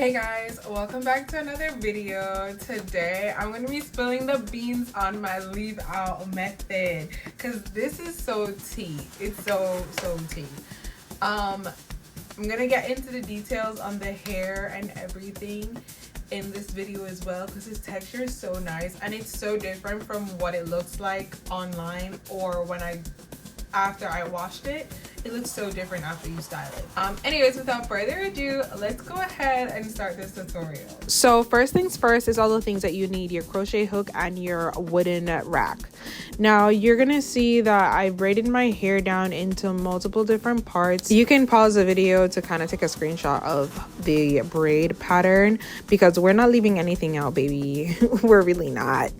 Hey guys, welcome back to another video. Today I'm going to be spilling the beans on my leave out method because this is so tea. It's so tea. I'm going to get into the details on the hair and everything in this video as well because its texture is so nice and it's so different from what it looks like online or when after I washed it. It looks so different after you style it. Anyways, without further ado, let's go ahead and start this tutorial. So first things first is all the things that you need: your crochet hook and your wooden rack. Now you're gonna see that I braided my hair down into multiple different parts. You can pause the video to kind of take a screenshot of the braid pattern because we're not leaving anything out, baby. We're really not.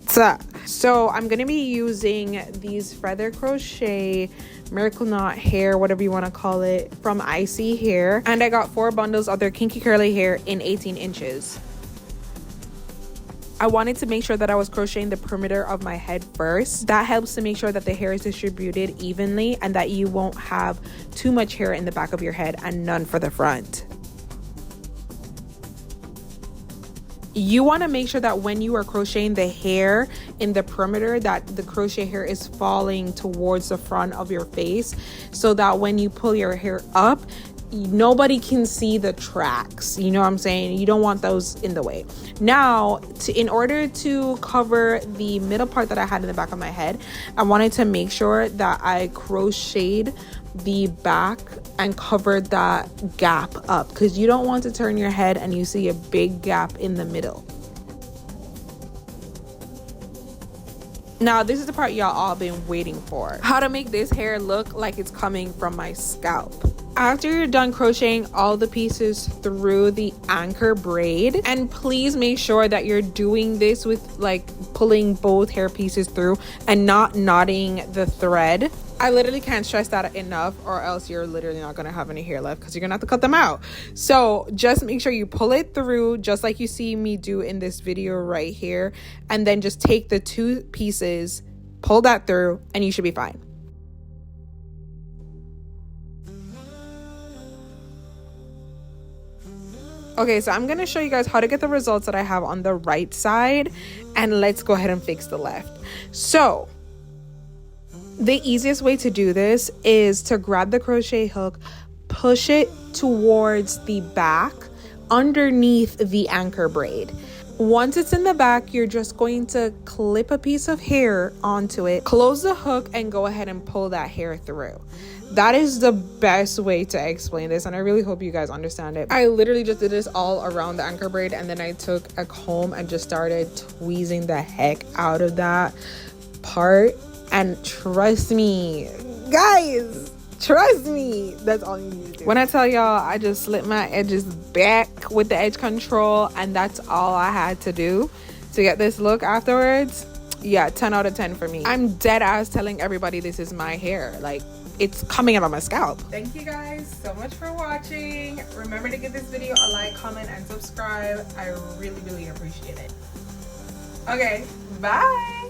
So I'm gonna be using these feather crochet miracle knot hair, whatever you want to call it, from Icy Hair, and I got 4 bundles of their kinky curly hair in 18 inches. I wanted to make sure that I was crocheting the perimeter of my head first. That helps to make sure that the hair is distributed evenly and that you won't have too much hair in the back of your head and none for the front. You want to make sure that when you are crocheting the hair in the perimeter, that the crochet hair is falling towards the front of your face so that when you pull your hair up, nobody can see the tracks. You know what I'm saying? You don't want those in the way. Now, in order to cover the middle part that I had in the back of my head, I wanted to make sure that I crocheted the back and covered that gap up because you don't want to turn your head and you see a big gap in the middle. Now this is the part y'all all been waiting for: how to make this hair look like it's coming from my scalp. After you're done crocheting all the pieces through the anchor braid, and please make sure that you're doing this with like pulling both hair pieces through and not knotting the thread. I literally can't stress that enough, or else you're literally not going to have any hair left because you're going to have to cut them out. So just make sure you pull it through just like you see me do in this video right here, and then just take the 2 pieces, pull that through, and you should be fine. Okay, so I'm going to show you guys how to get the results that I have on the right side, and let's go ahead and fix the left. So the easiest way to do this is to grab the crochet hook, push it towards the back underneath the anchor braid. Once it's in the back, you're just going to clip a piece of hair onto it, close the hook, and go ahead and pull that hair through. That is the best way to explain this, and I really hope you guys understand it. I literally just did this all around the anchor braid, and then I took a comb and just started tweezing the heck out of that part. And trust me, guys, trust me, that's all you need to do. When I tell y'all, I just slit my edges back with the edge control, and that's all I had to do to get this look afterwards. Yeah, 10 out of 10 for me. I'm dead ass telling everybody this is my hair. Like, it's coming out of my scalp. Thank you guys so much for watching. Remember to give this video a like, comment, and subscribe. I really appreciate it. Okay, bye.